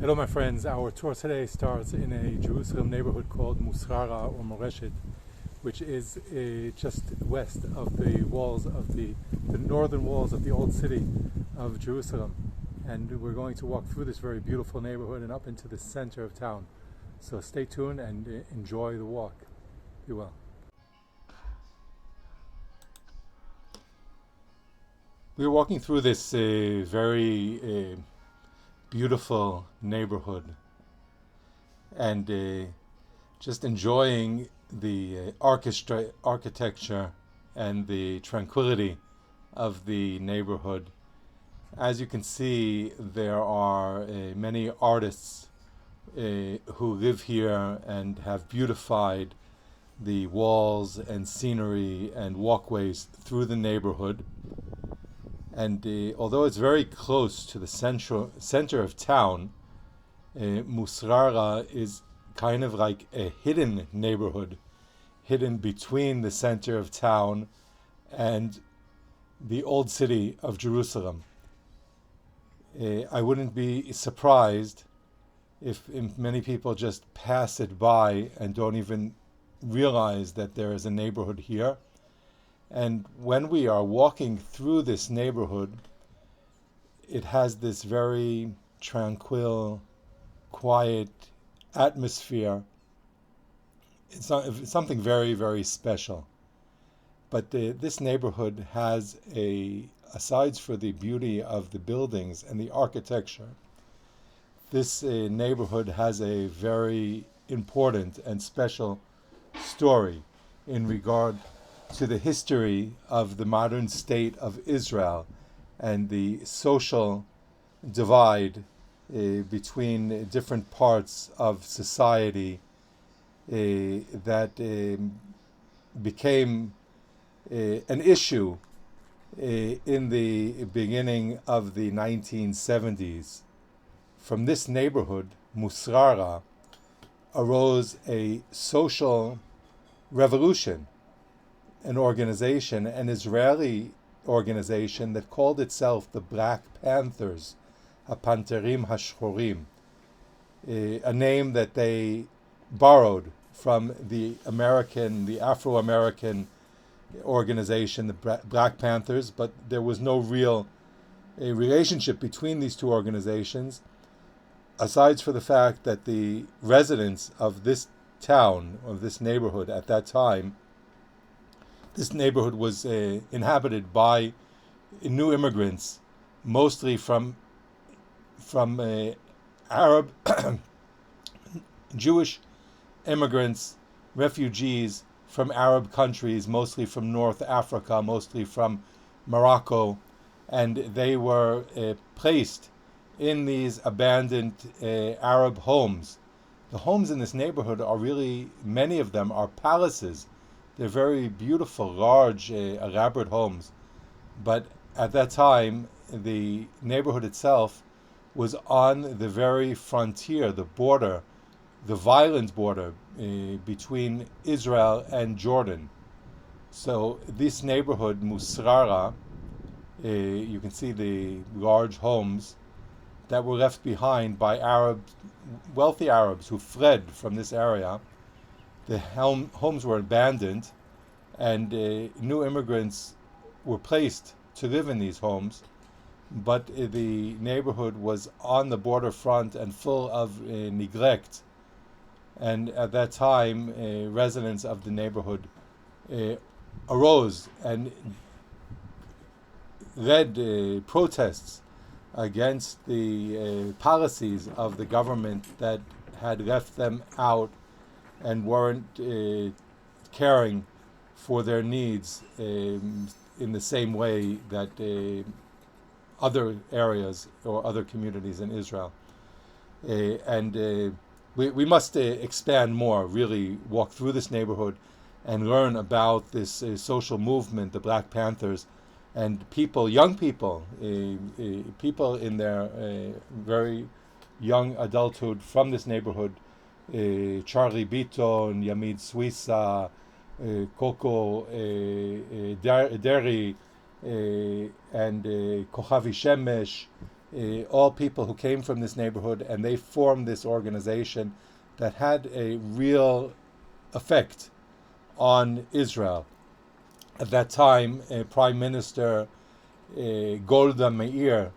Hello my friends, our tour today starts in a Jerusalem neighborhood called Musrara or Moreshet, which is just west of the walls of the northern walls of the old city of Jerusalem. And we're going to walk through this very beautiful neighborhood and up into the center of town. So stay tuned and enjoy the walk. Be well. We're walking through this very beautiful neighborhood and just enjoying the architecture and the tranquility of the neighborhood. As you can see, there are many artists who live here and have beautified the walls and scenery and walkways through the neighborhood. And although it's very close to the center of town, Musrara is kind of like a hidden neighborhood, hidden between the center of town and the old city of Jerusalem. I wouldn't be surprised if many people just pass it by and don't even realize that there is a neighborhood here. And when we are walking through this neighborhood, it has this very tranquil, quiet atmosphere. It's something very, very special. But this neighborhood has aside for the beauty of the buildings and the architecture, this neighborhood has a very important and special story in regard to the history of the modern state of Israel and the social divide between different parts of society that became an issue in the beginning of the 1970s. From this neighborhood, Musrara, arose a social revolution, an organization, an Israeli organization that called itself the Black Panthers, Panterim Hashchorim, a name that they borrowed from the Afro-American organization, the Black Panthers, but there was no real relationship between these two organizations, aside for the fact that the residents of this town, of this neighborhood at that time, this neighborhood was inhabited by new immigrants, mostly from Arab, Jewish immigrants, refugees from Arab countries, mostly from North Africa, mostly from Morocco, and they were placed in these abandoned Arab homes. The homes in this neighborhood are really, many of them are palaces. They're very beautiful, large, elaborate homes. But at that time, the neighborhood itself was on the very frontier, the border, the violent border between Israel and Jordan. So this neighborhood, Musrara, you can see the large homes that were left behind by wealthy Arabs who fled from this area. The homes were abandoned, and new immigrants were placed to live in these homes, but the neighborhood was on the border front and full of neglect. And at that time, residents of the neighborhood arose and led protests against the policies of the government that had left them out and weren't caring for their needs in the same way that other areas or other communities in Israel. We must expand more, really walk through this neighborhood and learn about this social movement, the Black Panthers, and people, young people, people in their very young adulthood from this neighborhood, Charlie Beaton, Yamid Suissa, Coco Derry, and Kochavi Shemesh, all people who came from this neighborhood, and they formed this organization that had a real effect on Israel. At that time, Prime Minister Golda Meir,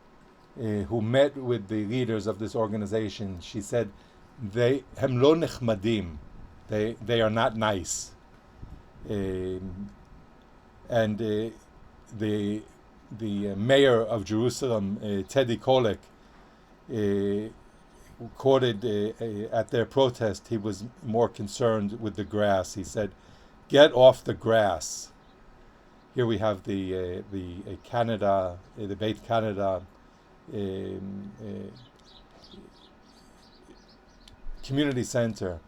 who met with the leaders of this organization, she said, "Hem lo nechmadim, they are not nice." And the mayor of Jerusalem, Teddy Kollek, quoted at their protest, he was more concerned with the grass. He said, "Get off the grass." Here we have the Canada, the Beit Canada community center,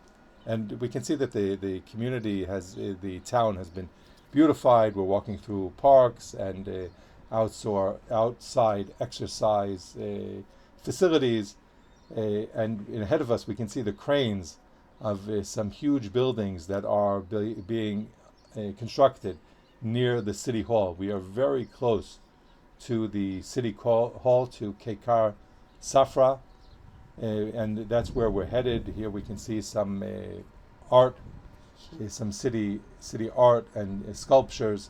and we can see that the community the town has been beautified. We're walking through parks and outside exercise facilities, and ahead of us we can see the cranes of some huge buildings that are being constructed near the city hall. We are very close to the city hall, to Kekar Safra, and that's where we're headed. Here we can see some art, some city art and sculptures.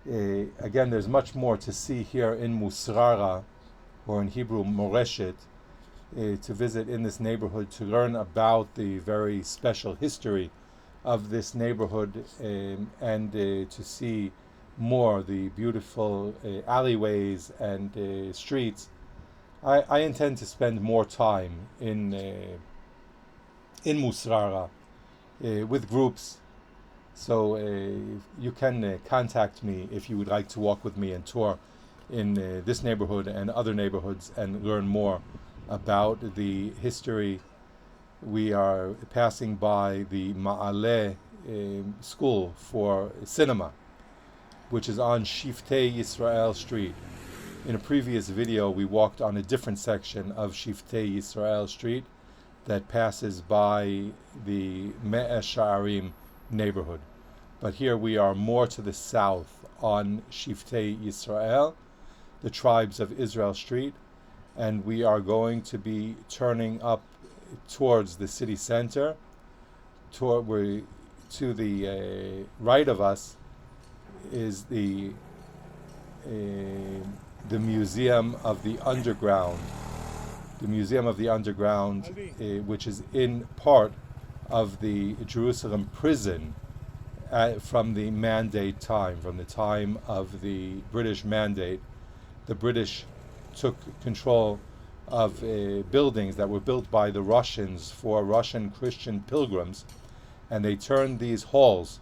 Again, there's much more to see here in Musrara, or in Hebrew Moreshet, to visit in this neighborhood, to learn about the very special history of this neighborhood, and to see more the beautiful alleyways and streets. I intend to spend more time in Musrara with groups, so you can contact me if you would like to walk with me and tour in this neighborhood and other neighborhoods and learn more about the history. We are passing by the Ma'aleh School for Cinema, which is on Shiftei Yisrael Street. In a previous video, we walked on a different section of Shiftei Yisrael Street that passes by the Me'eh Sha'arim neighborhood. But here we are more to the south on Shiftei Yisrael, the Tribes of Israel Street, and we are going to be turning up towards the city center. To the right of us is the Museum of the Underground. The Museum of the Underground, which is in part of the Jerusalem prison from the Mandate time, from the time of the British Mandate. The British took control of buildings that were built by the Russians for Russian Christian pilgrims, and they turned these halls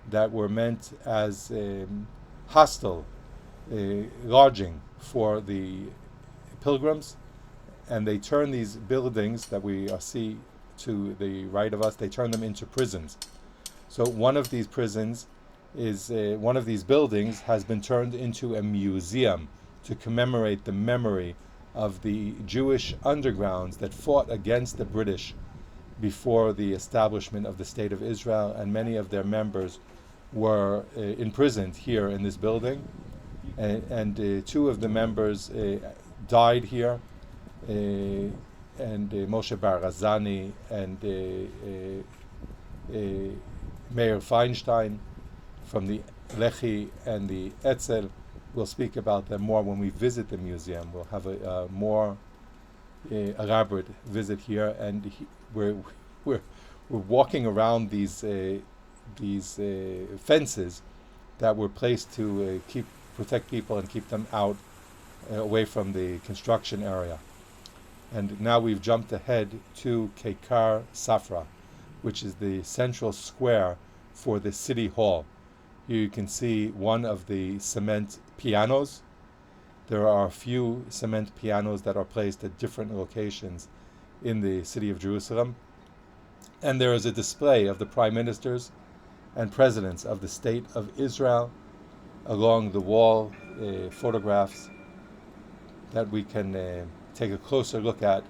that were meant as hostel lodging for the pilgrims, and they turned these buildings that we see to the right of us, they turned them into prisons. So one of these prisons is one of these buildings has been turned into a museum to commemorate the memory of the Jewish undergrounds that fought against the British before the establishment of the State of Israel, and many of their members were imprisoned here in this building, and two of the members died here, and Moshe Bar Razani and Meir Feinstein from the Lehi and the Etzel. We'll speak about them more when we visit the museum. We'll have a more elaborate visit here, and we're walking around these fences that were placed to protect people and keep them out away from the construction area. And now we've jumped ahead to Kekar Safra, which is the central square for the city hall. Here you can see one of the cement pianos. There are a few cement pianos that are placed at different locations in the city of Jerusalem. And there is a display of the prime ministers and presidents of the State of Israel along the wall, photographs that we can take a closer look at.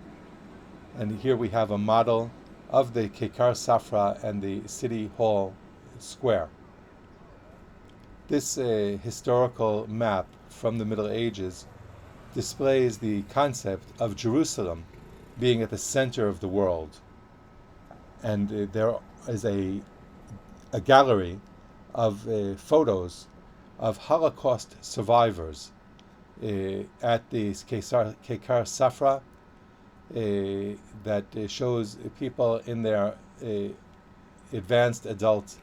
And here we have a model of the Kekar Safra and the City Hall Square. This historical map from the Middle Ages displays the concept of Jerusalem being at the center of the world. And there is a gallery of photos of Holocaust survivors at the Kekar Safra that shows people in their advanced adult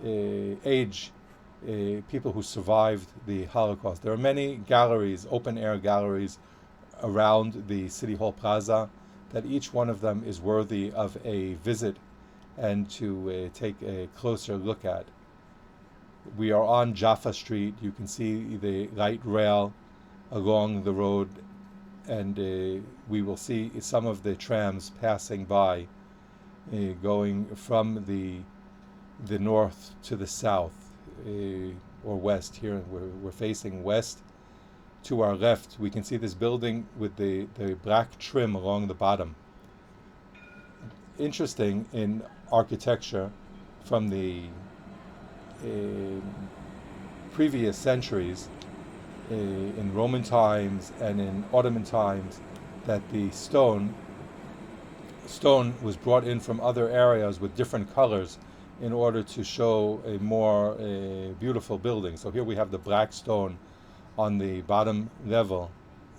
age, people who survived the Holocaust. There are many galleries, open-air galleries, around the City Hall Plaza, that each one of them is worthy of a visit and to take a closer look at. We are on Jaffa Street. You can see the light rail along the road, and we will see some of the trams passing by, going from the north to the south, or west. Here we're facing west. To our left, we can see this building with the black trim along the bottom. Interesting in architecture from the previous centuries, in Roman times and in Ottoman times, that the stone was brought in from other areas with different colors in order to show a more beautiful building. So here we have the black stone on the bottom level.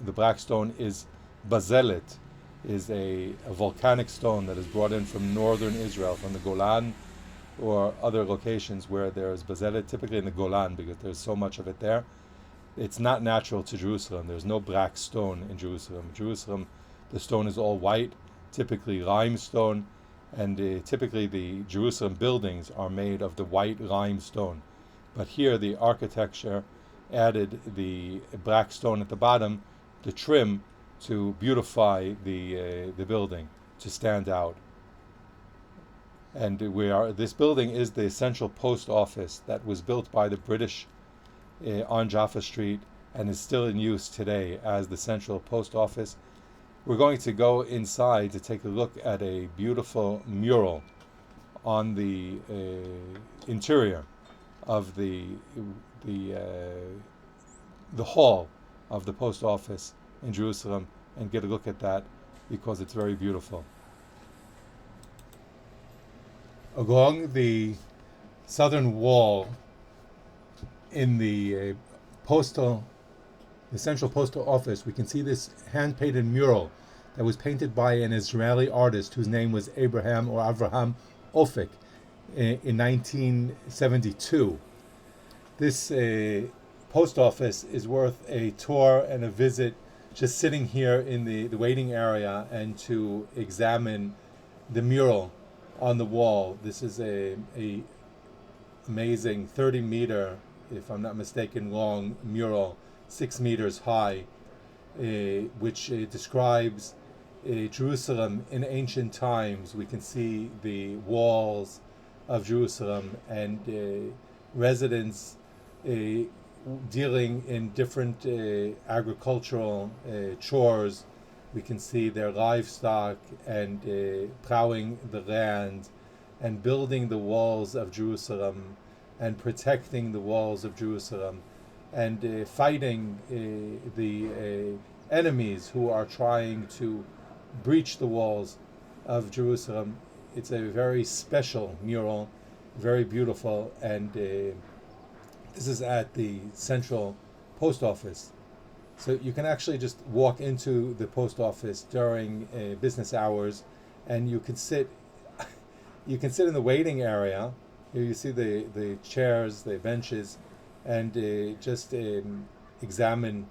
The black stone is bazelit, is a volcanic stone that is brought in from northern Israel, from the Golan or other locations where there's bazelit, typically in the Golan because there's so much of it there. It's not natural to Jerusalem. There's no black stone in Jerusalem. Jerusalem, the stone is all white, typically limestone, and typically the Jerusalem buildings are made of the white limestone. But here the architecture added the black stone at the bottom, the trim, to beautify the building, to stand out. And this building is the central post office that was built by the British on Jaffa Street and is still in use today as the central post office. We're going to go inside to take a look at a beautiful mural on the interior of the hall of the post office in Jerusalem and get a look at that because it's very beautiful. Along the southern wall in the central postal office, we can see this hand-painted mural that was painted by an Israeli artist whose name was Avraham Ofek in 1972. This post office is worth a tour and a visit, just sitting here in the waiting area and to examine the mural on the wall. This is a amazing 30-meter, if I'm not mistaken, long mural, 6 meters high, which describes Jerusalem in ancient times. We can see the walls of Jerusalem and residents dealing in different agricultural chores. We can see their livestock and plowing the land and building the walls of Jerusalem and protecting the walls of Jerusalem and fighting the enemies who are trying to breach the walls of Jerusalem. It's a very special mural, very beautiful, and this is at the central post office. So you can actually just walk into the post office during business hours, and you can sit in the waiting area. Here you see the chairs, the benches, and just examine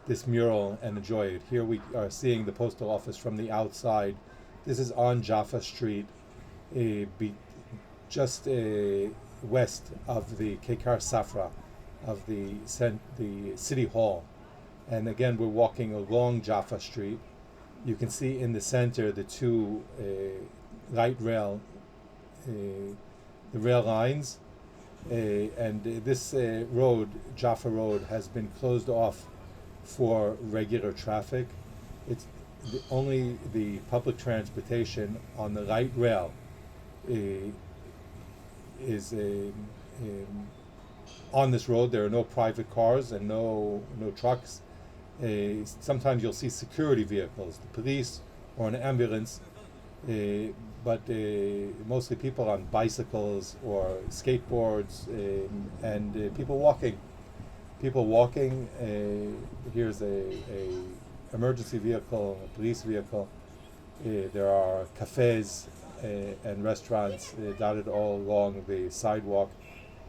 this mural and enjoy it. Here we are seeing the postal office from the outside. This is on Jaffa Street, just west of the Kekar Safra, of the City Hall. And again, we're walking along Jaffa Street. You can see in the center the two light rail, the rail lines. And this road, Jaffa Road, has been closed off for regular traffic. It's only the public transportation on the light rail is on this road. There are no private cars and no trucks. Sometimes you'll see security vehicles, the police or an ambulance, but mostly people on bicycles or skateboards, and people walking. People walking. Here's a emergency vehicle, a police vehicle. There are cafes and restaurants dotted all along the sidewalk,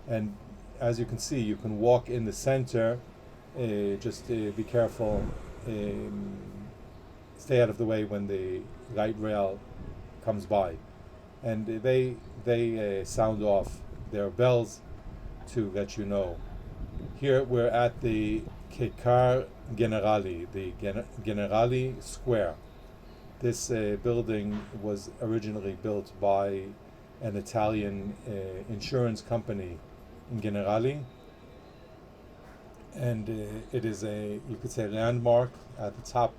and as you can see, you can walk in the center. Just be careful. Stay out of the way when the light rail comes by, and they sound off their bells to let you know. Here we're at the Kekar Generali, the Generali Square. This building was originally built by an Italian insurance company in Generali, and it is you could say, landmark. At the top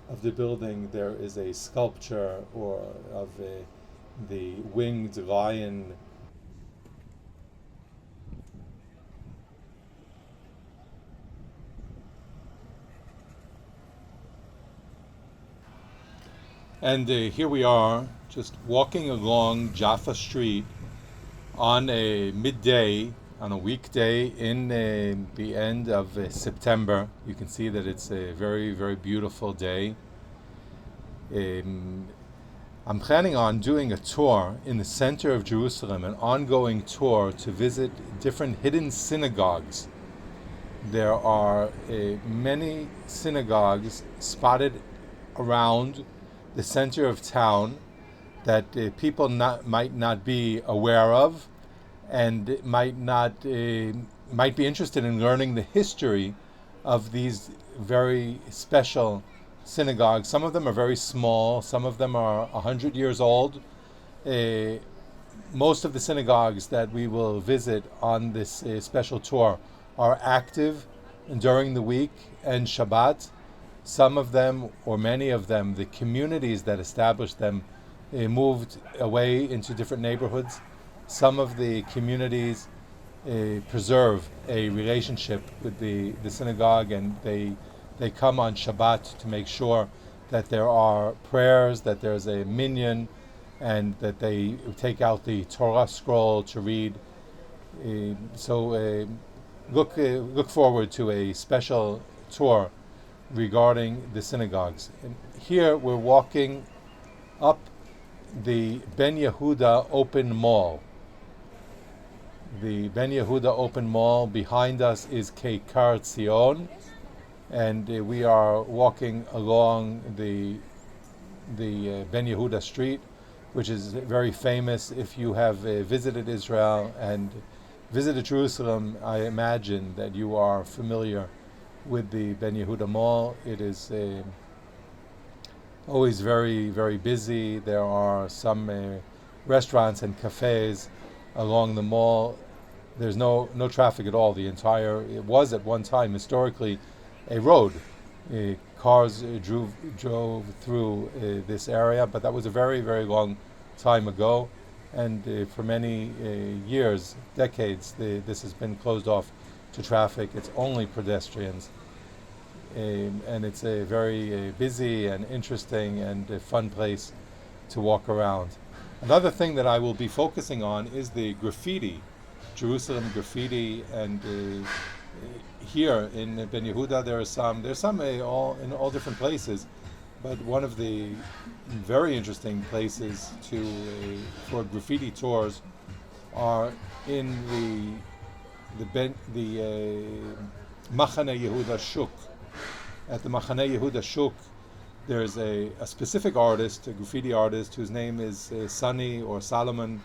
of the building there is a sculpture of the winged lion. And here we are, just walking along Jaffa Street on a midday, on a weekday in the end of September. You can see that it's a very, very beautiful day. I'm planning on doing a tour in the center of Jerusalem, an ongoing tour to visit different hidden synagogues. There are many synagogues spotted around the center of town that people might not be aware of, and might be interested in learning the history of these very special synagogues. Some of them are very small. Some of them are 100 years old. Most of the synagogues that we will visit on this special tour are active during the week and Shabbat. Some of them, or many of them, the communities that established them moved away into different neighborhoods. Some of the communities preserve a relationship with the synagogue, and they come on Shabbat to make sure that there are prayers, that there's a minyan, and that they take out the Torah scroll to read. So look forward to a special tour regarding the synagogues. And here we're walking up the Ben Yehuda Open Mall. The Ben Yehuda Open Mall. Behind us is Kekar Tzion, and we are walking along the Ben Yehuda Street, which is very famous. If you have visited Israel and visited Jerusalem, I imagine that you are familiar with the Ben Yehuda Mall. It is always very, very busy. There are some restaurants and cafes along the mall. There's no traffic at all. It was at one time historically a road. Cars drove through this area, but that was a very, very long time ago, and for many years, decades, this has been closed off to traffic. It's only pedestrians, and it's a very busy and interesting and fun place to walk around. Another thing that I will be focusing on is the graffiti, Jerusalem graffiti, and here in Ben Yehuda there's some in all different places, but one of the very interesting places for graffiti tours are in the Machane Yehuda Shuk. At the Machane Yehuda Shuk, there's a specific artist, a graffiti artist, whose name is Sonny or Solomon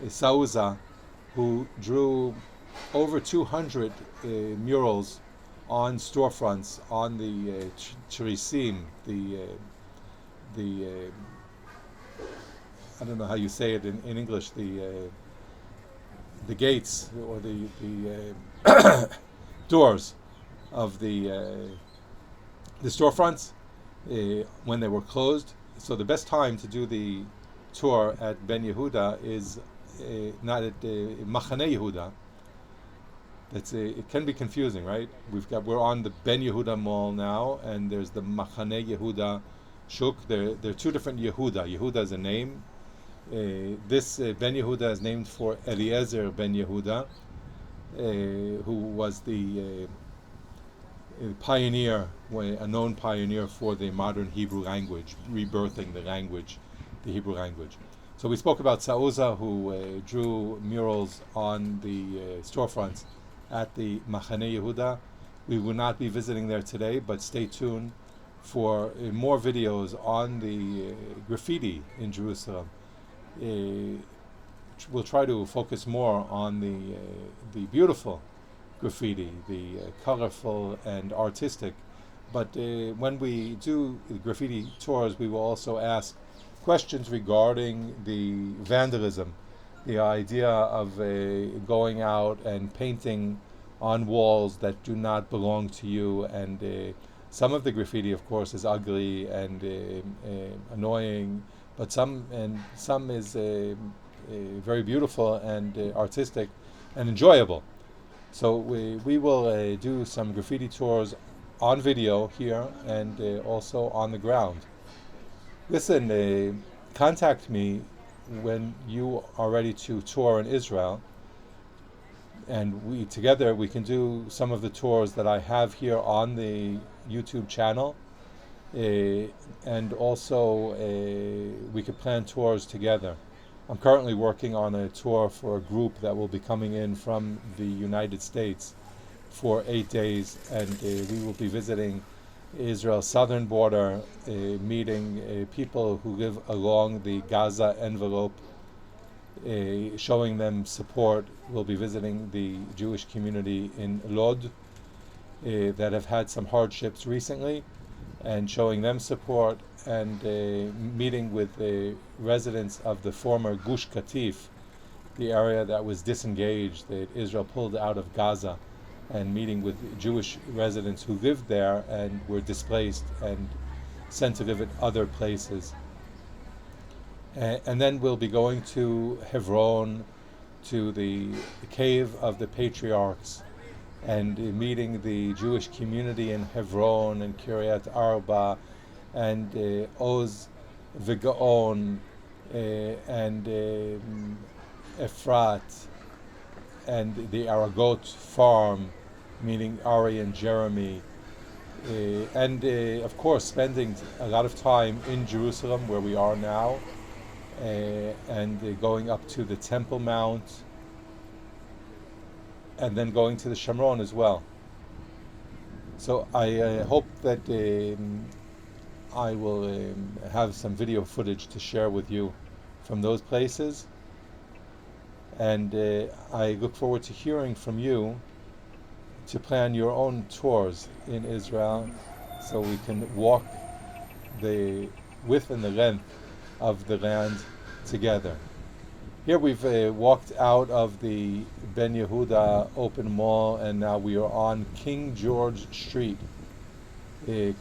Sauza, who drew over 200 murals on storefronts, on the chirisim, the I don't know how you say it in English, the gates or the doors of the storefronts when they were closed. So the best time to do the tour at Ben Yehuda is not at Machane Yehuda. It can be confusing, right? We're on the Ben Yehuda Mall now, and there's the Machane Yehuda Shuk. There are two different Yehuda. Yehuda is a name. This Ben Yehuda is named for Eliezer Ben Yehuda, who was the pioneer, a known pioneer for the modern Hebrew language, rebirthing the Hebrew language. So we spoke about Sauza, who drew murals on the storefronts at the Machane Yehuda. We will not be visiting there today, but stay tuned for more videos on the graffiti in Jerusalem. We'll try to focus more on the beautiful graffiti, the colorful and artistic. But when we do graffiti tours, we will also ask questions regarding the vandalism, the idea of going out and painting on walls that do not belong to you. And some of the graffiti, of course, is ugly and annoying, but some is very beautiful and artistic and enjoyable. So we will do some graffiti tours on video here and also on the ground. Listen, contact me when you are ready to tour in Israel, and we can do some of the tours that I have here on the YouTube channel, and also we could plan tours together. I'm currently working on a tour for a group that will be coming in from the United States for 8 days, and we will be visiting Israel's southern border, meeting people who live along the Gaza envelope, showing them support. We'll be visiting the Jewish community in Lod that have had some hardships recently, and showing them support, and meeting with the residents of the former Gush Katif, the area that was disengaged, that Israel pulled out of Gaza, and meeting with Jewish residents who lived there and were displaced and sent to live at other places. And then we'll be going to Hebron, to the cave of the patriarchs, and meeting the Jewish community in Hebron and Kiryat Arba and Oz V'Gaon and Efrat and the Aragot farm, meaning Ari and Jeremy, and of course spending a lot of time in Jerusalem where we are now, and going up to the Temple Mount, and then going to the Shamron as well. So I hope that I will have some video footage to share with you from those places, and I look forward to hearing from you to plan your own tours in Israel, so we can walk the width and the length of the land together. Here we've walked out of the Ben Yehuda open mall, and now we are on King George Street,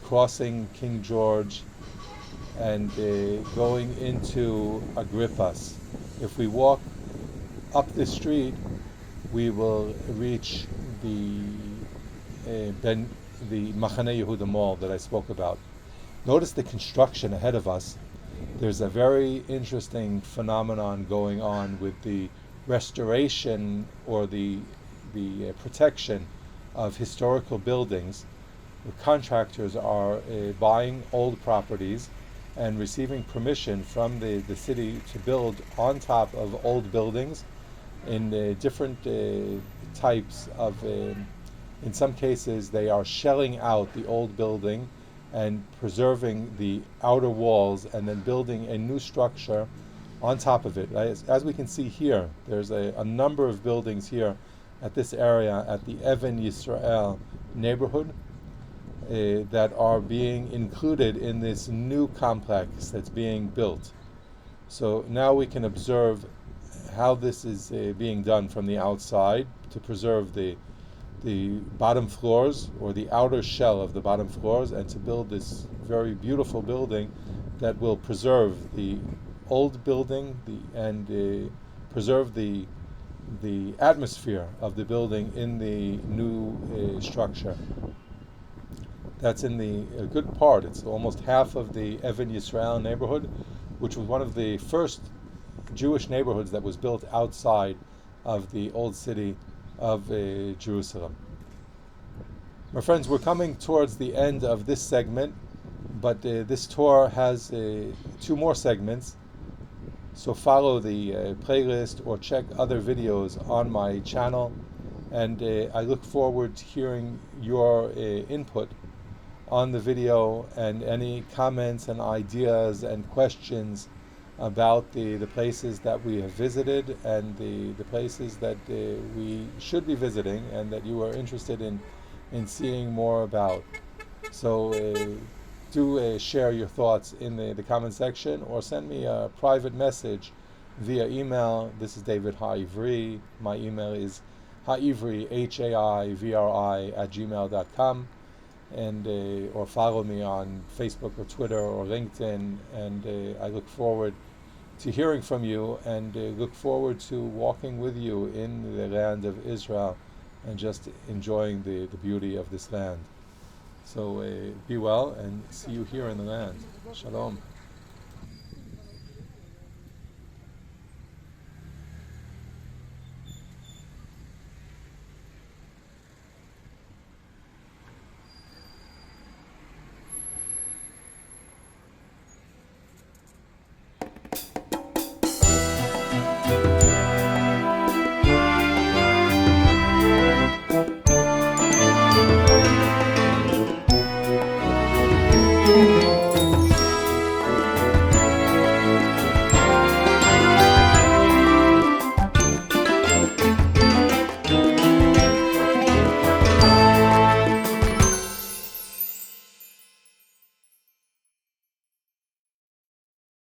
crossing King George and going into Agrippas. If we walk up the street, we will reach the Machane Yehuda Mall that I spoke about. Notice the construction ahead of us. There's a very interesting phenomenon going on with the restoration or the protection of historical buildings. The contractors are buying old properties and receiving permission from the city to build on top of old buildings in different types of, in some cases they are shelling out the old building and preserving the outer walls and then building a new structure on top of it. As we can see here, there's a number of buildings here at this area, at the Even Yisrael neighborhood, that are being included in this new complex that's being built. So now we can observe how this is being done from the outside to preserve the bottom floors, or the outer shell of the bottom floors, and to build this very beautiful building that will preserve the old building and preserve the the atmosphere of the building in the new structure. That's in a good part. It's almost half of the Even Yisrael neighborhood, which was one of the first Jewish neighborhoods that was built outside of the old city of Jerusalem. My friends, we're coming towards the end of this segment, but this tour has 2 more segments. So follow the playlist or check other videos on my channel, and I look forward to hearing your input on the video and any comments and ideas and questions about the places that we have visited and the places that we should be visiting and that you are interested in seeing more about. So do share your thoughts in the comment section, or send me a private message via email. This is David Haivri. My email is haivri, HAIVRI @gmail.com, and or follow me on Facebook or Twitter or LinkedIn, and I look forward to hearing from you, and look forward to walking with you in the land of Israel and just enjoying the beauty of this land. So be well, and see you here in the land. Shalom.